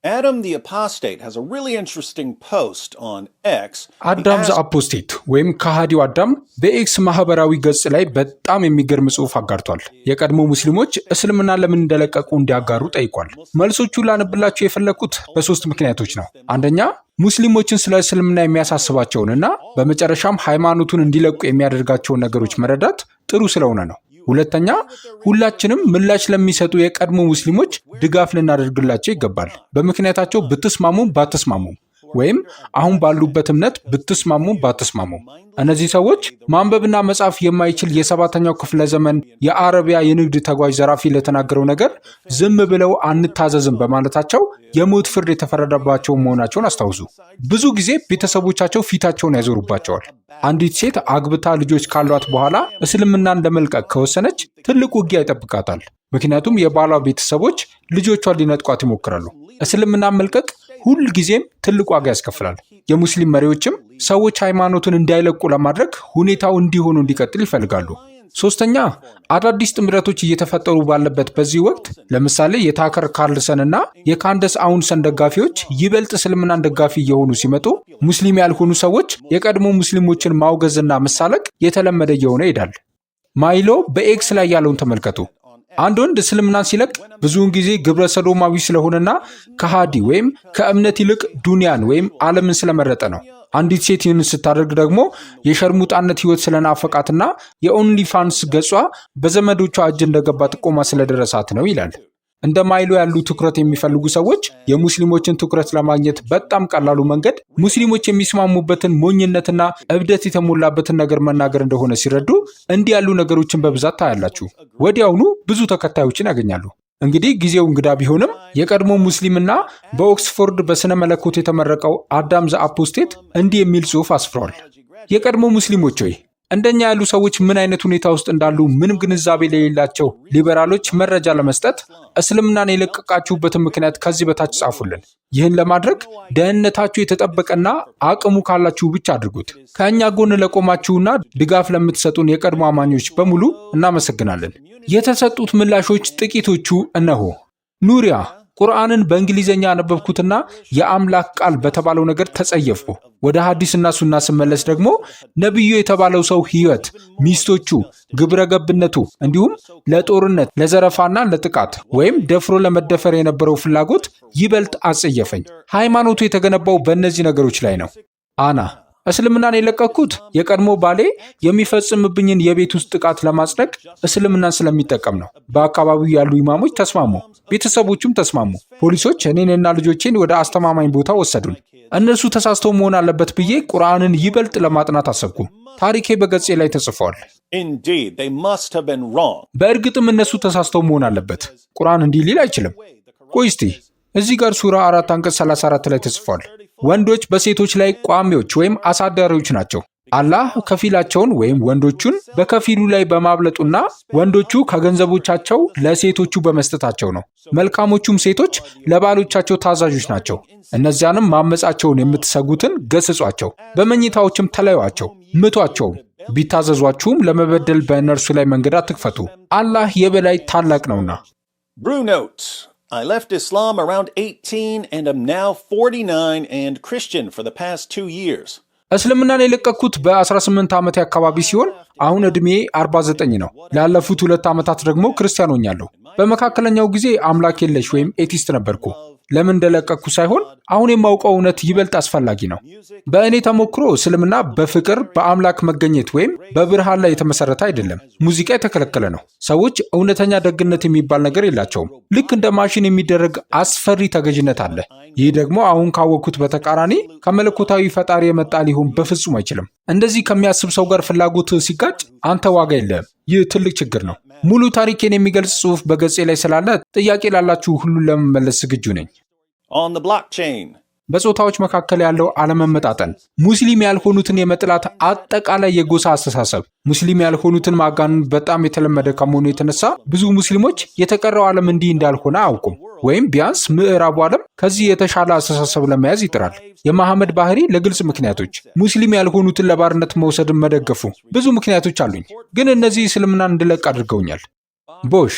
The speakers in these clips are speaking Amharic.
Adam the Apostate has a really interesting post on X. አዳም ዘ አፖስቴት ወይም ከሃዲው አዳም በኤክስ ማህበራዊ ገጽ ላይ በጣም የሚገርም ጽሑፍ አጋርቷል። የቀድሞ ሙስሊሞች እስልምና ለምን እንደለቀቁ እንዲያጋሩ ጠይቋል። መልሶቹን ላነብላችሁ የፈለኩት በሶስት ምክንያቶች ነው። አንደኛ ሙስሊሞችን ስለ እስልምና የሚያሳስባቸውንና በመጨረሻም ሃይማኖቱን እንዲለቁ የሚያደርጋቸውን ነገሮች መረዳት ጥሩ ስለሆነ ነው። ሁለተኛ ሁላችንም ምላሽ ለሚሰጡ የቀድሞ ሙስሊሞች ድጋፍ ልናደርግላቸው ይገባል። በምክንያታቸው ብትስማሙም ባትስማሙም ወይም አሁን ባሉበት እምነት ብትስማሙም ባትስማሙም እነዚህ ሰዎች ማንበብና መጻፍ የማይችል የሰባተኛው ክፍለ ዘመን የአረቢያ የንግድ ተጓዥ ዘራፊ ለተናገረው ነገር ዝም ብለው አንታዘዝም በማለታቸው የሞት ፍርድ የተፈረደባቸው መሆናቸውን አስታውሱ። ብዙ ጊዜ ቤተሰቦቻቸው ፊታቸውን ያዞሩባቸዋል። አንዲት ሴት አግብታ ልጆች ካሏት በኋላ እስልምናን ለመልቀቅ ከወሰነች ትልቅ ውጊያ ይጠብቃታል። ምክንያቱም የባሏ ቤተሰቦች ልጆቿን ሊነጥቋት ይሞክራሉ። እስልምናን መልቀቅ ሁል ጊዜም ትልቅ ዋጋ ያስከፍላል። የሙስሊም መሪዎችም ሰዎች ሃይማኖቱን እንዳይለቁ ለማድረግ ሁኔታው እንዲሆኑ እንዲቀጥል ይፈልጋሉ። ሶስተኛ አዳዲስ ጥምረቶች እየተፈጠሩ ባለበት በዚህ ወቅት ለምሳሌ የታከር ካርልሰን እና የካንደስ አውንሰን ደጋፊዎች ይበልጥ እስልምናን ደጋፊ እየሆኑ ሲመጡ ሙስሊም ያልሆኑ ሰዎች የቀድሞ ሙስሊሞችን ማውገዝና መሳለቅ የተለመደ እየሆነ ይሄዳል። ማይሎ በኤክስ ላይ ያለውን ተመልከቱ። አንድ ወንድ እስልምናን ሲለቅ ብዙውን ጊዜ ግብረ ሰዶማዊ ስለሆነና ከሃዲ ወይም ከእምነት ይልቅ ዱንያን ወይም ዓለምን ስለመረጠ ነው። አንዲት ሴት ይህን ስታደርግ ደግሞ የሸርሙጣነት ህይወት ስለናፈቃትና የኦንሊፋንስ ገጿ በዘመዶቿ እጅ እንደገባ ጥቆማ ስለደረሳት ነው ይላል። እንደ ማይሎ ያሉ ትኩረት የሚፈልጉ ሰዎች የሙስሊሞችን ትኩረት ለማግኘት በጣም ቀላሉ መንገድ ሙስሊሞች የሚስማሙበትን ሞኝነትና እብደት የተሞላበትን ነገር መናገር እንደሆነ ሲረዱ እንዲህ ያሉ ነገሮችን በብዛት ታያላችሁ። ወዲያውኑ ብዙ ተከታዮችን ያገኛሉ። እንግዲህ ጊዜው እንግዳ ቢሆንም የቀድሞ ሙስሊምና በኦክስፎርድ በስነ መለኮት የተመረቀው አዳም ዘ አፖስቴት እንዲህ የሚል ጽሑፍ አስፍሯል። የቀድሞ ሙስሊሞች ሆይ እንደኛ ያሉ ሰዎች ምን አይነት ሁኔታ ውስጥ እንዳሉ ምንም ግንዛቤ ለሌላቸው ሊበራሎች መረጃ ለመስጠት እስልምናን የለቀቃችሁበትን ምክንያት ከዚህ በታች ጻፉልን። ይህን ለማድረግ ደህንነታችሁ የተጠበቀና አቅሙ ካላችሁ ብቻ አድርጉት። ከእኛ ጎን ለቆማችሁና ድጋፍ ለምትሰጡን የቀድሞ አማኞች በሙሉ እናመሰግናለን። የተሰጡት ምላሾች ጥቂቶቹ እነሆ። ኑሪያ ቁርአንን በእንግሊዘኛ ያነበብኩትና የአምላክ ቃል በተባለው ነገር ተጸየፍኩ። ወደ ሐዲስና ሱና ስመለስ ደግሞ ነብዩ የተባለው ሰው ህይወት፣ ሚስቶቹ፣ ግብረገብነቱ እንዲሁም ለጦርነት ለዘረፋና ለጥቃት ወይም ደፍሮ ለመደፈር የነበረው ፍላጎት ይበልጥ አጸየፈኝ። ሃይማኖቱ የተገነባው በእነዚህ ነገሮች ላይ ነው። አና እስልምናን የለቀኩት የቀድሞ ባሌ የሚፈጽምብኝን የቤት ውስጥ ጥቃት ለማጽደቅ እስልምናን ስለሚጠቀም ነው። በአካባቢው ያሉ ኢማሞች ተስማሙ፣ ቤተሰቦቹም ተስማሙ። ፖሊሶች እኔንና ልጆቼን ወደ አስተማማኝ ቦታ ወሰዱን። እነርሱ ተሳስተው መሆን አለበት ብዬ ቁርአንን ይበልጥ ለማጥናት አሰብኩ። ታሪኬ በገጼ ላይ ተጽፏል። በእርግጥም እነሱ ተሳስተው መሆን አለበት። ቁርአን እንዲህ ሊል አይችልም። ቆይ እስቲ እዚህ ጋር ሱራ 4 አንቀጽ 34 ላይ ተጽፏል። ወንዶች በሴቶች ላይ ቋሚዎች ወይም አሳዳሪዎች ናቸው። አላህ ከፊላቸውን ወይም ወንዶቹን በከፊሉ ላይ በማብለጡና ወንዶቹ ከገንዘቦቻቸው ለሴቶቹ በመስጠታቸው ነው። መልካሞቹም ሴቶች ለባሎቻቸው ታዛዦች ናቸው። እነዚያንም ማመጻቸውን የምትሰጉትን ገስጿቸው፣ በመኝታዎችም ተለዩአቸው፣ ምቷቸውም። ቢታዘዟችሁም ለመበደል በእነርሱ ላይ መንገድ አትክፈቱ፣ አላህ የበላይ ታላቅ ነውና። I left Islam around 18 and am now 49 and Christian for the past 2 years. እስልምናን የለቀኩት በ18 ዓመት አካባቢ ሲሆን አሁን ዕድሜ 49 ነው። ላለፉት 2 ዓመታት ደግሞ ክርስቲያን ሆኛለሁ። በመካከለኛው ጊዜ አምላክ የለሽ ወይም ኤቲስት ነበርኩ። ለምን እንደለቀኩ ሳይሆን አሁን የማውቀው እውነት ይበልጥ አስፈላጊ ነው። በእኔ ተሞክሮ እስልምና በፍቅር በአምላክ መገኘት ወይም በብርሃን ላይ የተመሰረተ አይደለም። ሙዚቃ የተከለከለ ነው። ሰዎች እውነተኛ ደግነት የሚባል ነገር የላቸውም። ልክ እንደ ማሽን የሚደረግ አስፈሪ ተገዥነት አለ። ይህ ደግሞ አሁን ካወቅኩት በተቃራኒ ከመለኮታዊ ፈጣሪ የመጣ ሊሆን በፍጹም አይችልም። እንደዚህ ከሚያስብ ሰው ጋር ፍላጎት ሲጋጭ አንተ ዋጋ የለህም። ይህ ትልቅ ችግር ነው። ሙሉ ታሪኬን የሚገልጽ ጽሑፍ በገጼ ላይ ስላለ ጥያቄ ላላችሁ ሁሉን ለመመለስ ዝግጁ ነኝ። በጾታዎች መካከል ያለው አለመመጣጠን፣ ሙስሊም ያልሆኑትን የመጥላት አጠቃላይ የጎሳ አስተሳሰብ። ሙስሊም ያልሆኑትን ማጋነን በጣም የተለመደ ከመሆኑ የተነሳ ብዙ ሙስሊሞች የተቀረው ዓለም እንዲህ እንዳልሆነ አያውቁም፣ ወይም ቢያንስ ምዕራቡ ዓለም ከዚህ የተሻለ አስተሳሰብ ለመያዝ ይጥራል። የመሐመድ ባህሪ ለግልጽ ምክንያቶች፣ ሙስሊም ያልሆኑትን ለባርነት መውሰድን መደገፉ። ብዙ ምክንያቶች አሉኝ፣ ግን እነዚህ እስልምናን እንድለቅ አድርገውኛል። ቦሽ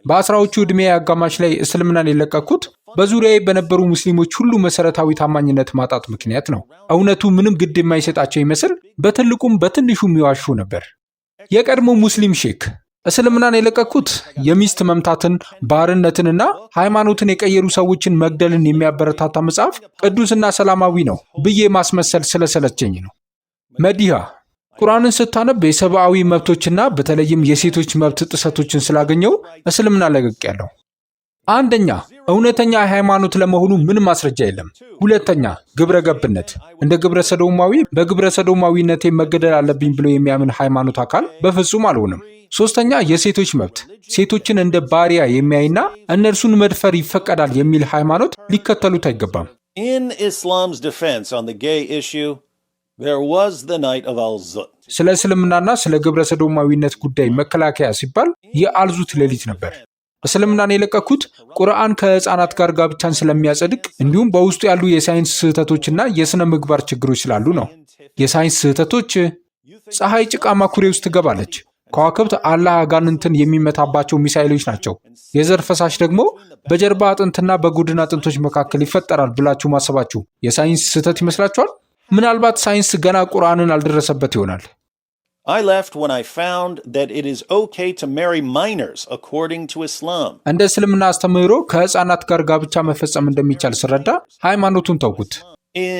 በአስራዎቹ ዕድሜ አጋማሽ ላይ እስልምናን የለቀኩት በዙሪያዬ በነበሩ ሙስሊሞች ሁሉ መሰረታዊ ታማኝነት ማጣት ምክንያት ነው። እውነቱ ምንም ግድ የማይሰጣቸው ይመስል በትልቁም በትንሹም ይዋሹ ነበር። የቀድሞ ሙስሊም ሼክ እስልምናን የለቀኩት የሚስት መምታትን፣ ባርነትንና ሃይማኖትን የቀየሩ ሰዎችን መግደልን የሚያበረታታ መጽሐፍ ቅዱስና ሰላማዊ ነው ብዬ ማስመሰል ስለሰለቸኝ ነው። መዲሃ ቁርአንን ስታነብ የሰብአዊ መብቶችና በተለይም የሴቶች መብት ጥሰቶችን ስላገኘው እስልምና ለቅቄያለሁ። አንደኛ፣ እውነተኛ ሃይማኖት ለመሆኑ ምንም ማስረጃ የለም። ሁለተኛ፣ ግብረ ገብነት። እንደ ግብረ ሰዶማዊ በግብረ ሰዶማዊነቴ መገደል አለብኝ ብሎ የሚያምን ሃይማኖት አካል በፍጹም አልሆንም። ሶስተኛ፣ የሴቶች መብት። ሴቶችን እንደ ባሪያ የሚያይና እነርሱን መድፈር ይፈቀዳል የሚል ሃይማኖት ሊከተሉት አይገባም። In Islam's defense on the gay issue, there was the night of Al-Zut. ስለ እስልምናና ስለ ግብረ ሰዶማዊነት ጉዳይ መከላከያ ሲባል የአልዙት ሌሊት ነበር። እስልምናን የለቀኩት ቁርአን ከህፃናት ጋር ጋብቻን ስለሚያጸድቅ እንዲሁም በውስጡ ያሉ የሳይንስ ስህተቶችና የሥነ ምግባር ችግሮች ስላሉ ነው። የሳይንስ ስህተቶች፣ ፀሐይ ጭቃማ ኩሬ ውስጥ ትገባለች። ከዋክብት አላህ አጋንንትን የሚመታባቸው ሚሳይሎች ናቸው። የዘር ፈሳሽ ደግሞ በጀርባ አጥንትና በጎድን አጥንቶች መካከል ይፈጠራል ብላችሁ ማሰባችሁ የሳይንስ ስህተት ይመስላችኋል? ምናልባት ሳይንስ ገና ቁርአንን አልደረሰበት ይሆናል። I left when I found that it is okay to marry minors according to Islam. እንደ እስልምና አስተምህሮ ከህፃናት ጋር ጋብቻ መፈጸም እንደሚቻል ስረዳ ሃይማኖቱን ተውኩት።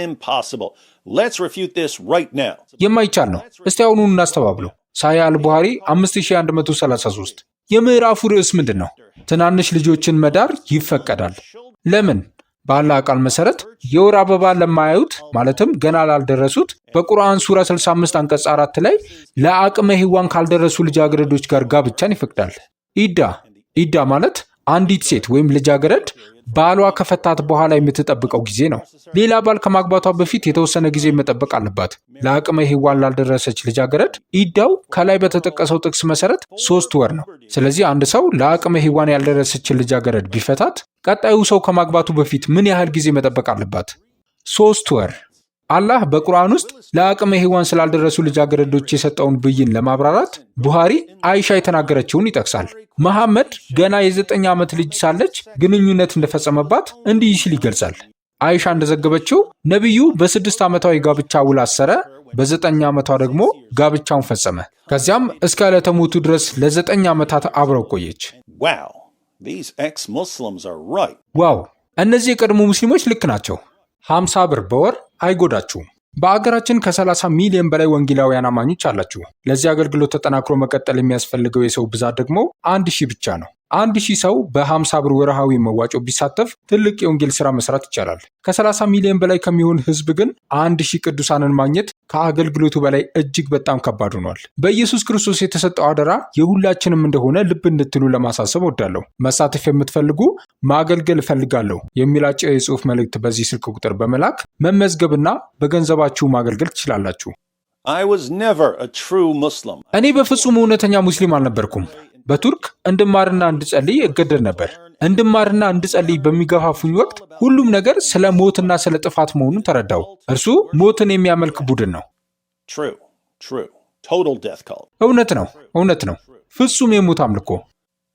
Impossible. Let's refute this right now. የማይቻል ነው። እስቲ አሁኑን እናስተባብለው። ሳሂህ አልቡኻሪ 5133። የምዕራፉ ርዕስ ምንድን ነው? ትናንሽ ልጆችን መዳር ይፈቀዳል። ለምን? በአላህ ቃል መሰረት የወር አበባ ለማያዩት ማለትም ገና ላልደረሱት በቁርአን ሱራ 65 አንቀጽ 4 ላይ ለአቅመ ሔዋን ካልደረሱ ልጃገረዶች ጋር ጋብቻን ይፈቅዳል። ኢዳ ማለት አንዲት ሴት ወይም ልጃገረድ ባሏ ከፈታት በኋላ የምትጠብቀው ጊዜ ነው። ሌላ ባል ከማግባቷ በፊት የተወሰነ ጊዜ መጠበቅ አለባት። ለአቅመ ሔዋን ላልደረሰች ልጃገረድ ኢዳው ከላይ በተጠቀሰው ጥቅስ መሰረት 3 ወር ነው። ስለዚህ አንድ ሰው ለአቅመ ሔዋን ያልደረሰችን ልጃገረድ ቢፈታት ቀጣዩ ሰው ከማግባቱ በፊት ምን ያህል ጊዜ መጠበቅ አለባት? 3 ወር። አላህ በቁርአን ውስጥ ለአቅመ ሔዋን ስላልደረሱ ልጃገረዶች የሰጠውን ብይን ለማብራራት ቡኻሪ አይሻ የተናገረችውን ይጠቅሳል። መሐመድ ገና የ9 ዓመት ልጅ ሳለች ግንኙነት እንደፈጸመባት እንዲህ ሲል ይገልጻል። አይሻ እንደዘገበችው ነቢዩ በ6 ዓመቷ የጋብቻ ውል አሰረ፣ በ9 ዓመቷ ደግሞ ጋብቻውን ፈጸመ። ከዚያም እስከ ዕለተ ሞቱ ድረስ ለ9 ዓመታት አብረው ቆየች። Wow, these ex-Muslims are right. ዋው! እነዚህ የቀድሞ ሙስሊሞች ልክ ናቸው። 50 ብር በወር አይጎዳችሁም። በአገራችን ከ30 ሚሊዮን በላይ ወንጌላውያን አማኞች አላችሁ። ለዚህ አገልግሎት ተጠናክሮ መቀጠል የሚያስፈልገው የሰው ብዛት ደግሞ 1000 ብቻ ነው። 1000 ሰው በ50 ብር ወርሃዊ መዋጮ ቢሳተፍ ትልቅ የወንጌል ሥራ መስራት ይቻላል። ከ30 ሚሊዮን በላይ ከሚሆን ሕዝብ ግን 1000 ቅዱሳንን ማግኘት ከአገልግሎቱ በላይ እጅግ በጣም ከባድ ሆኗል። በኢየሱስ ክርስቶስ የተሰጠው አደራ የሁላችንም እንደሆነ ልብ እንድትሉ ለማሳሰብ ወዳለሁ። መሳተፍ የምትፈልጉ ማገልገል እፈልጋለሁ የሚል አጭር የጽሑፍ መልእክት በዚህ ስልክ ቁጥር በመላክ መመዝገብና በገንዘባችሁ ማገልገል ትችላላችሁ። I was never a true Muslim. እኔ በፍጹም እውነተኛ ሙስሊም አልነበርኩም። በቱርክ እንድማርና እንድጸልይ እገደድ ነበር። እንድማርና እንድጸልይ በሚገፋፉኝ ወቅት ሁሉም ነገር ስለ ሞትና ስለ ጥፋት መሆኑን ተረዳው። እርሱ ሞትን የሚያመልክ ቡድን ነው። True. Total death cult. እውነት ነው። ፍጹም የሞት አምልኮ።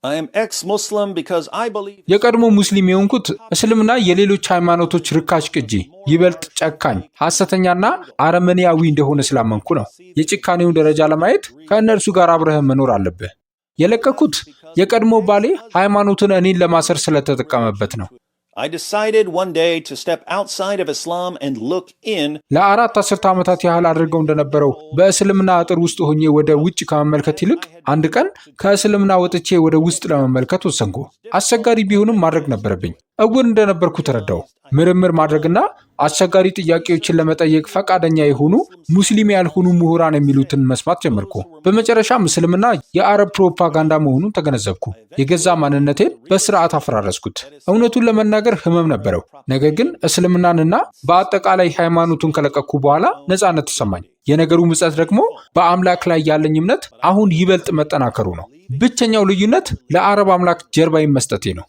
I am ex-Muslim because I believe የቀድሞ ሙስሊም የሆንኩት እስልምና የሌሎች ሃይማኖቶች ርካሽ ቅጂ፣ ይበልጥ ጨካኝ፣ ሐሰተኛና አረመኔያዊ እንደሆነ ስላመንኩ ነው። የጭካኔውን ደረጃ ለማየት ከእነርሱ ጋር አብረህ መኖር አለብህ። የለቀኩት የቀድሞ ባሌ ሃይማኖትን እኔን ለማሰር ስለተጠቀመበት ነው። I decided one day to step outside of Islam and look in. ለ4 አስርተ ዓመታት ያህል አድርገው እንደነበረው በእስልምና አጥር ውስጥ ሆኜ ወደ ውጭ ከመመልከት ይልቅ አንድ ቀን ከእስልምና ወጥቼ ወደ ውስጥ ለመመልከት ወሰንኩ። አስቸጋሪ ቢሆንም ማድረግ ነበረብኝ። እውር እንደነበርኩ ተረዳው። ምርምር ማድረግና አስቸጋሪ ጥያቄዎችን ለመጠየቅ ፈቃደኛ የሆኑ ሙስሊም ያልሆኑ ምሁራን የሚሉትን መስማት ጀመርኩ። በመጨረሻም እስልምና የአረብ ፕሮፓጋንዳ መሆኑን ተገነዘብኩ። የገዛ ማንነቴን በስርዓት አፈራረስኩት። እውነቱን ለመናገር ህመም ነበረው። ነገር ግን እስልምናንና በአጠቃላይ ሃይማኖቱን ከለቀኩ በኋላ ነፃነት ተሰማኝ። የነገሩ ምጸት ደግሞ በአምላክ ላይ ያለኝ እምነት አሁን ይበልጥ መጠናከሩ ነው። ብቸኛው ልዩነት ለአረብ አምላክ ጀርባዬን መስጠቴ ነው።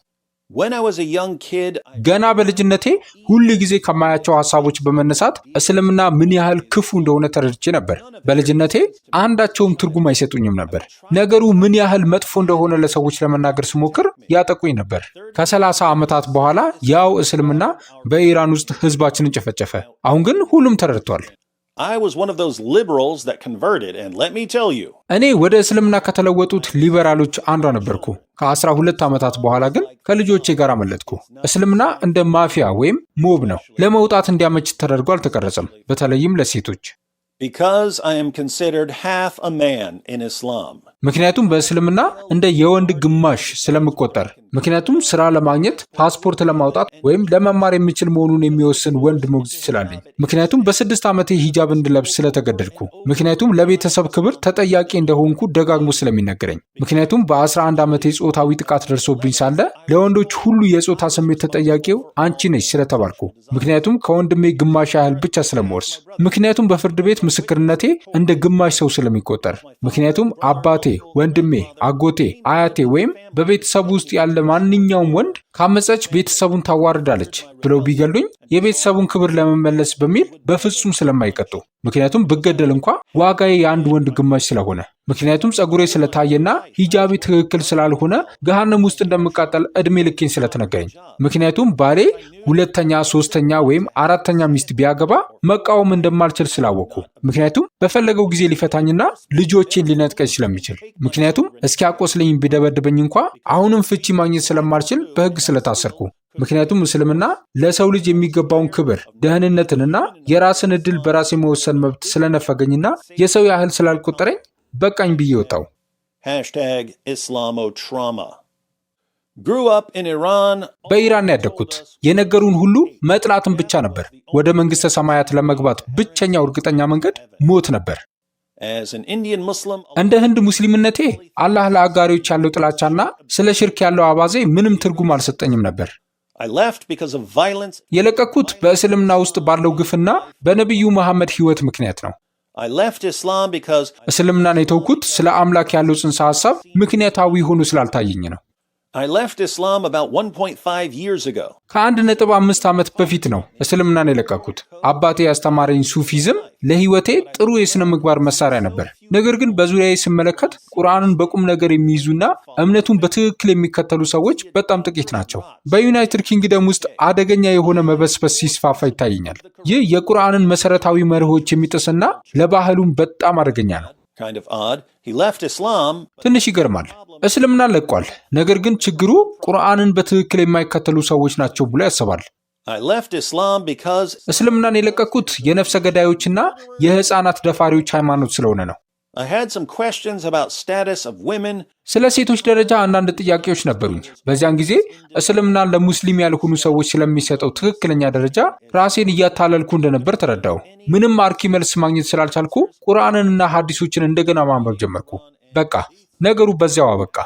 When I was a young kid, ገና በልጅነቴ ሁል ጊዜ ከማያቸው ሐሳቦች በመነሳት እስልምና ምን ያህል ክፉ እንደሆነ ተረድቼ ነበር። በልጅነቴ አንዳቸውም ትርጉም አይሰጡኝም ነበር። ነገሩ ምን ያህል መጥፎ እንደሆነ ለሰዎች ለመናገር ስሞክር ያጠቁኝ ነበር። ከ30 ዓመታት በኋላ ያው እስልምና በኢራን ውስጥ ህዝባችንን ጨፈጨፈ። አሁን ግን ሁሉም ተረድቷል። I was one of those liberals that converted, and let me tell you. እኔ ወደ እስልምና ከተለወጡት ሊበራሎች አንዷ ነበርኩ። ከ12 ዓመታት በኋላ ግን ከልጆቼ ጋር አመለጥኩ። እስልምና እንደ ማፊያ ወይም ሞብ ነው። ለመውጣት እንዲያመች ተደርጎ አልተቀረጸም፣ በተለይም ለሴቶች። Because I am considered half a man in Islam. ምክንያቱም በእስልምና እንደ የወንድ ግማሽ ስለምቆጠር። ምክንያቱም ስራ ለማግኘት ፓስፖርት ለማውጣት ወይም ለመማር የሚችል መሆኑን የሚወስን ወንድ ሞግዚት ስላለኝ። ምክንያቱም በ6 ዓመቴ ሂጃብ እንድለብስ ስለተገደድኩ። ምክንያቱም ለቤተሰብ ክብር ተጠያቂ እንደሆንኩ ደጋግሞ ስለሚነገረኝ። ምክንያቱም በ11 ዓመቴ ጾታዊ ጥቃት ደርሶብኝ ሳለ ለወንዶች ሁሉ የጾታ ስሜት ተጠያቂው አንቺ ነች ስለተባልኩ። ምክንያቱም ከወንድሜ ግማሽ ያህል ብቻ ስለምወርስ። ምክንያቱም በፍርድ ቤት ምስክርነቴ እንደ ግማሽ ሰው ስለሚቆጠር። ምክንያቱም አባቴ፣ ወንድሜ፣ አጎቴ፣ አያቴ ወይም በቤተሰቡ ውስጥ ያለ ማንኛውም ወንድ ካመፀች ቤተሰቡን ታዋርዳለች ብለው ቢገሉኝ የቤተሰቡን ክብር ለመመለስ በሚል በፍጹም ስለማይቀጡ። ምክንያቱም ብገደል እንኳ ዋጋዬ የአንድ ወንድ ግማሽ ስለሆነ። ምክንያቱም ጸጉሬ ስለታየና ሂጃቤ ትክክል ስላልሆነ ገሃነም ውስጥ እንደምቃጠል ዕድሜ ልኬን ስለተነገረኝ። ምክንያቱም ባሌ 2ኛ፣ 3ኛ ወይም 4ኛ ሚስት ቢያገባ መቃወም እንደማልችል ስላወቅኩ። ምክንያቱም በፈለገው ጊዜ ሊፈታኝና ልጆቼን ሊነጥቀኝ ስለሚችል። ምክንያቱም እስኪያቆስለኝ ቢደበድበኝ እንኳ አሁንም ፍቺ ማግኘት ስለማልችል በሕግ ስለታሰርኩ። ምክንያቱም እስልምና ለሰው ልጅ የሚገባውን ክብር፣ ደህንነትንና የራስን ዕድል በራስ የመወሰን መብት ስለነፈገኝና የሰው ያህል ስላልቆጠረኝ በቃኝ ብዬ ወጣው። #IslamoTrauma. Grew up in Iran. በኢራን ያደግኩት የነገሩን ሁሉ መጥላትን ብቻ ነበር። ወደ መንግስተ ሰማያት ለመግባት ብቸኛው እርግጠኛ መንገድ ሞት ነበር። As an Indian Muslim, እንደ ህንድ ሙስሊምነቴ አላህ ለአጋሪዎች ያለው ጥላቻና ስለ ሽርክ ያለው አባዜ ምንም ትርጉም አልሰጠኝም ነበር። I left because of violence. የለቀኩት በእስልምና ውስጥ ባለው ግፍና በነቢዩ መሐመድ ህይወት ምክንያት ነው። I left Islam because እስልምናን የተውኩት ስለ አምላክ ያለው ጽንሰ ሐሳብ ምክንያታዊ ሆኖ ስላልታየኝ ነው። I left Islam about 1.5 years ago. ከ1.5 ዓመት በፊት ነው እስልምናን የለቀኩት። አባቴ ያስተማረኝ ሱፊዝም ለህይወቴ ጥሩ የሥነ ምግባር መሳሪያ ነበር። ነገር ግን በዙሪያዬ ስመለከት ቁርአንን በቁም ነገር የሚይዙና እምነቱን በትክክል የሚከተሉ ሰዎች በጣም ጥቂት ናቸው። በዩናይትድ ኪንግደም ውስጥ አደገኛ የሆነ መበስበስ ሲስፋፋ ይታየኛል። ይህ የቁርአንን መሰረታዊ መርሆች የሚጥስና ለባህሉም በጣም አደገኛ ነው። Kind of odd. He left Islam. ትንሽ ይገርማል። እስልምና ለቋል። ነገር ግን ችግሩ ቁርአንን በትክክል የማይከተሉ ሰዎች ናቸው ብሎ ያስባል። I left Islam because እስልምናን የለቀኩት የነፍሰ ገዳዮችና የህፃናት ደፋሪዎች ሃይማኖት ስለሆነ ነው። I had some questions about status of women. ስለ ሴቶች ደረጃ አንዳንድ ጥያቄዎች ነበሩኝ። በዚያን ጊዜ እስልምናን ለሙስሊም ያልሆኑ ሰዎች ስለሚሰጠው ትክክለኛ ደረጃ ራሴን እያታለልኩ እንደነበር ተረዳው። ምንም አርኪ መልስ ማግኘት ስላልቻልኩ ቁርአንንና ሐዲሶችን እንደገና ማንበብ ጀመርኩ። በቃ ነገሩ በዚያው አበቃ።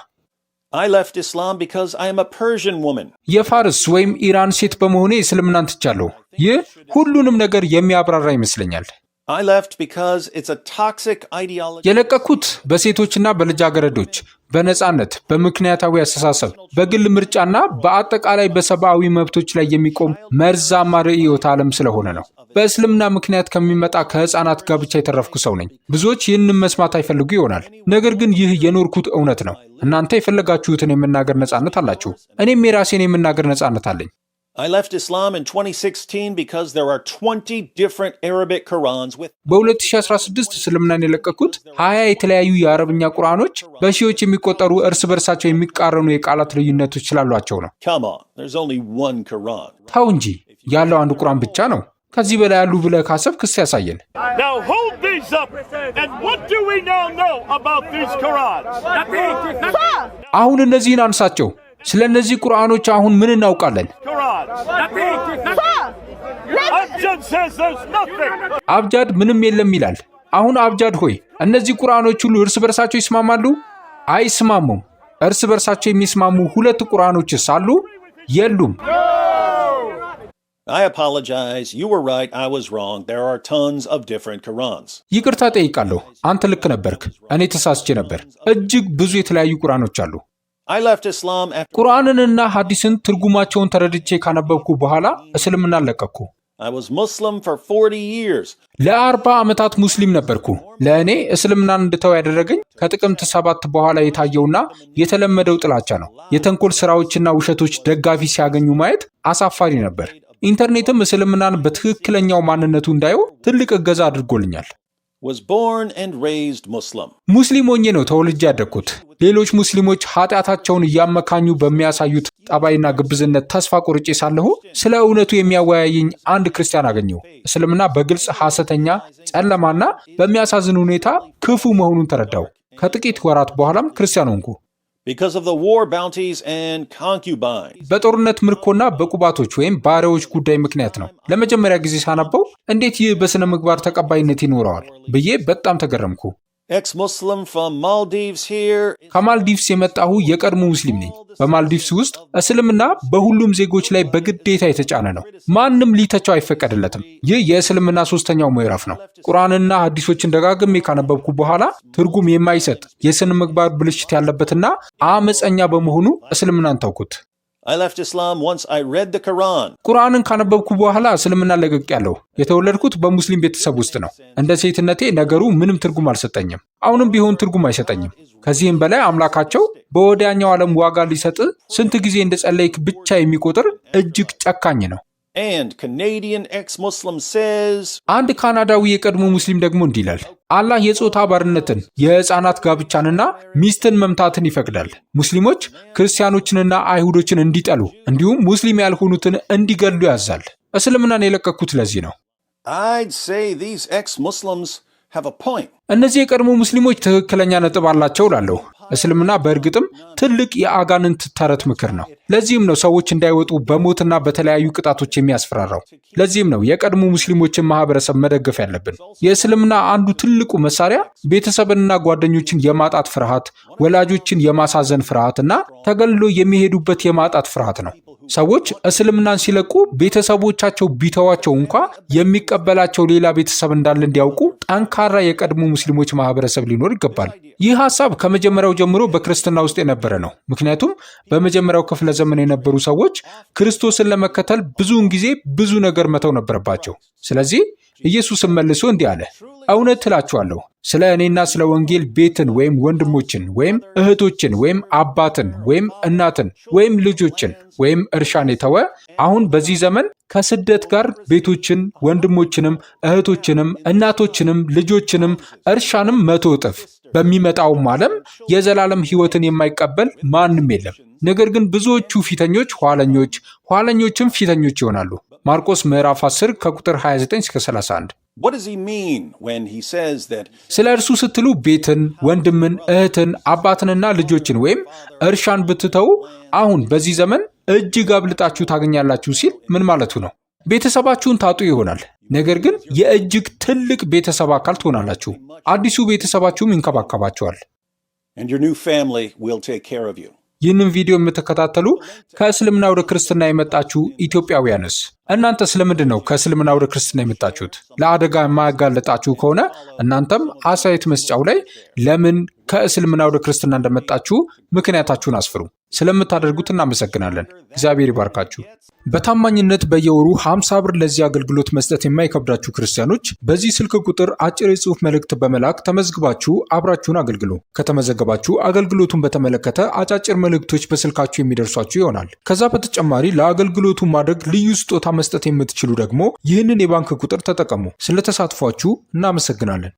I left Islam because I am a Persian woman. የፋርስ ወይም ኢራን ሴት በመሆኔ እስልምናን ትቻለሁ። ይህ ሁሉንም ነገር የሚያብራራ ይመስለኛል። I left because it's a toxic ideology. የለቀኩት በሴቶችና በልጃገረዶች በነጻነት፣ በምክንያታዊ አስተሳሰብ፣ በግል ምርጫና በአጠቃላይ በሰብአዊ መብቶች ላይ የሚቆም መርዛማ ርዕዮተ ዓለም ስለሆነ ነው። በእስልምና ምክንያት ከሚመጣ ከህፃናት ጋብቻ የተረፍኩ ሰው ነኝ። ብዙዎች ይህንን መስማት አይፈልጉ ይሆናል። ነገር ግን ይህ የኖርኩት እውነት ነው። እናንተ የፈለጋችሁትን የመናገር ነጻነት አላችሁ። እኔም የራሴን የመናገር ነጻነት አለኝ። I left Islam in 2016 because there are 20 different Arabic Qurans with በ2016 እስልምናን የለቀኩት 20 የተለያዩ የአረብኛ ቁርአኖች በሺዎች የሚቆጠሩ እርስ በርሳቸው የሚቃረኑ የቃላት ልዩነቶች ስላሏቸው ነው። Come on, there's only one Quran. ታው እንጂ ያለው አንድ ቁርአን ብቻ ነው። ከዚህ በላይ ያሉ ብለህ ካሰብ ክስ ያሳየን። Now hold these up, and what do we now know about these Qurans? አሁን እነዚህን አንሳቸው። ስለ እነዚህ ቁርአኖች አሁን ምን እናውቃለን? Abjad says there's nothing. አብጃድ ምንም የለም ይላል። አሁን አብጃድ ሆይ እነዚህ ቁርአኖች ሁሉ እርስ በርሳቸው ይስማማሉ? አይስማሙም። እርስ በርሳቸው የሚስማሙ ሁለት ቁርአኖችስ አሉ? የሉም። I apologize. You were right. I was wrong. There are tons of different Qurans. ይቅርታ ጠይቃለሁ። አንተ ልክ ነበርክ፣ እኔ ተሳስቼ ነበር። እጅግ ብዙ የተለያዩ ቁርአኖች አሉ። I left Islam after ቁርአንንና ሐዲስን ትርጉማቸውን ተረድቼ ካነበብኩ በኋላ እስልምናን ለቀቅኩ። I was Muslim for 40 years. ለ40 ዓመታት ሙስሊም ነበርኩ። ለእኔ እስልምናን እንድተው ያደረገኝ ከጥቅምት 7 በኋላ የታየውና የተለመደው ጥላቻ ነው። የተንኮል ስራዎችና ውሸቶች ደጋፊ ሲያገኙ ማየት አሳፋሪ ነበር። ኢንተርኔትም እስልምናን በትክክለኛው ማንነቱ እንዳየው ትልቅ እገዛ አድርጎልኛል። Was born and raised Muslim. ሙስሊም ሆኜ ነው ተወልጄ ያደግኩት። ሌሎች ሙስሊሞች ኃጢአታቸውን እያመካኙ በሚያሳዩት ጠባይና ግብዝነት ተስፋ ቆርጬ ሳለሁ ስለ እውነቱ የሚያወያየኝ አንድ ክርስቲያን አገኘሁ። እስልምና በግልጽ ሐሰተኛ፣ ጨለማና በሚያሳዝን ሁኔታ ክፉ መሆኑን ተረዳሁ። ከጥቂት ወራት በኋላም ክርስቲያን ሆንኩ። Because of the war bounties and concubines. በጦርነት ምርኮና በቁባቶች ወይም ባሪያዎች ጉዳይ ምክንያት ነው። ለመጀመሪያ ጊዜ ሳነበው እንዴት ይህ በስነ ምግባር ተቀባይነት ይኖረዋል ብዬ በጣም ተገረምኩ። Ex-Muslim from Maldives here. ከማልዲቭስ የመጣሁ የቀድሞ ሙስሊም ነኝ። በማልዲቭስ ውስጥ እስልምና በሁሉም ዜጎች ላይ በግዴታ የተጫነ ነው። ማንም ሊተቸው አይፈቀድለትም። ይህ የእስልምና 3ኛው ምዕራፍ ነው። ቁርአንና ሐዲሶችን ደጋግሜ ካነበብኩ በኋላ ትርጉም የማይሰጥ የስነ ምግባር ብልሽት ያለበትና አመፀኛ በመሆኑ እስልምናን ተውኩት። I left Islam once I read the Quran. ቁርአንን ካነበብኩ በኋላ እስልምና ለቅቄያለሁ። የተወለድኩት በሙስሊም ቤተሰብ ውስጥ ነው። እንደ ሴትነቴ ነገሩ ምንም ትርጉም አልሰጠኝም። አሁንም ቢሆን ትርጉም አይሰጠኝም። ከዚህም በላይ አምላካቸው በወዲያኛው ዓለም ዋጋ ሊሰጥ ስንት ጊዜ እንደጸለይክ ብቻ የሚቆጥር እጅግ ጨካኝ ነው። And Canadian ex-Muslim says, አንድ ካናዳዊ የቀድሞ ሙስሊም ደግሞ እንዲህ ይላል። አላህ የጾታ ባርነትን፣ የሕፃናት ጋብቻንና ሚስትን መምታትን ይፈቅዳል። ሙስሊሞች ክርስቲያኖችንና አይሁዶችን እንዲጠሉ እንዲሁም ሙስሊም ያልሆኑትን እንዲገሉ ያዛል። እስልምናን የለቀኩት ለዚህ ነው። I'd say these ex-Muslims have a point. እነዚህ የቀድሞ ሙስሊሞች ትክክለኛ ነጥብ አላቸው እላለሁ። እስልምና በእርግጥም ትልቅ የአጋንንት ተረት ምክር ነው። ለዚህም ነው ሰዎች እንዳይወጡ በሞትና በተለያዩ ቅጣቶች የሚያስፈራራው። ለዚህም ነው የቀድሞ ሙስሊሞችን ማህበረሰብ መደገፍ ያለብን። የእስልምና አንዱ ትልቁ መሳሪያ ቤተሰብንና ጓደኞችን የማጣት ፍርሃት፣ ወላጆችን የማሳዘን ፍርሃትና ተገልሎ የሚሄዱበት የማጣት ፍርሃት ነው። ሰዎች እስልምናን ሲለቁ ቤተሰቦቻቸው ቢተዋቸው እንኳ የሚቀበላቸው ሌላ ቤተሰብ እንዳለ እንዲያውቁ ጠንካራ የቀድሞ ሙስሊሞች ማህበረሰብ ሊኖር ይገባል። ይህ ሐሳብ ከመጀመሪያው ጀምሮ በክርስትና ውስጥ የነበረ ነው። ምክንያቱም በመጀመሪያው ክፍለ ዘመን የነበሩ ሰዎች ክርስቶስን ለመከተል ብዙውን ጊዜ ብዙ ነገር መተው ነበረባቸው። ስለዚህ ኢየሱስም መልሶ እንዲህ አለ፣ እውነት እላችኋለሁ ስለ እኔና ስለ ወንጌል ቤትን ወይም ወንድሞችን ወይም እህቶችን ወይም አባትን ወይም እናትን ወይም ልጆችን ወይም እርሻን የተወ አሁን በዚህ ዘመን ከስደት ጋር ቤቶችን፣ ወንድሞችንም፣ እህቶችንም፣ እናቶችንም፣ ልጆችንም እርሻንም 100 እጥፍ በሚመጣውም ዓለም የዘላለም ሕይወትን የማይቀበል ማንም የለም። ነገር ግን ብዙዎቹ ፊተኞች ኋለኞች፣ ኋለኞችም ፊተኞች ይሆናሉ። ማርቆስ ምዕራፍ 10 ከቁጥር 29 እስከ 31። What does he mean when he says that? ስለ እርሱ ስትሉ ቤትን፣ ወንድምን፣ እህትን፣ አባትንና ልጆችን ወይም እርሻን ብትተው አሁን በዚህ ዘመን እጅግ አብልጣችሁ ታገኛላችሁ ሲል ምን ማለቱ ነው? ቤተሰባችሁን ታጡ ይሆናል፣ ነገር ግን የእጅግ ትልቅ ቤተሰብ አካል ትሆናላችሁ። አዲሱ ቤተሰባችሁም ይንከባከባችኋል። And your new family will take care of you. ይህንን ቪዲዮ የምትከታተሉ ከእስልምና ወደ ክርስትና የመጣችሁ ኢትዮጵያውያንስ እናንተ ስለምንድን ነው ከእስልምና ወደ ክርስትና የመጣችሁት? ለአደጋ የማያጋለጣችሁ ከሆነ እናንተም አስተያየት መስጫው ላይ ለምን ከእስልምና ወደ ክርስትና እንደመጣችሁ ምክንያታችሁን አስፍሩ። ስለምታደርጉት እናመሰግናለን። እግዚአብሔር ይባርካችሁ። በታማኝነት በየወሩ 50 ብር ለዚህ አገልግሎት መስጠት የማይከብዳችሁ ክርስቲያኖች በዚህ ስልክ ቁጥር አጭር የጽሑፍ መልእክት በመላክ ተመዝግባችሁ አብራችሁን አገልግሉ። ከተመዘገባችሁ አገልግሎቱን በተመለከተ አጫጭር መልእክቶች በስልካችሁ የሚደርሷችሁ ይሆናል። ከዛ በተጨማሪ ለአገልግሎቱ ማድረግ ልዩ ስጦታ መስጠት የምትችሉ ደግሞ ይህንን የባንክ ቁጥር ተጠቀሙ። ስለተሳትፏችሁ እናመሰግናለን።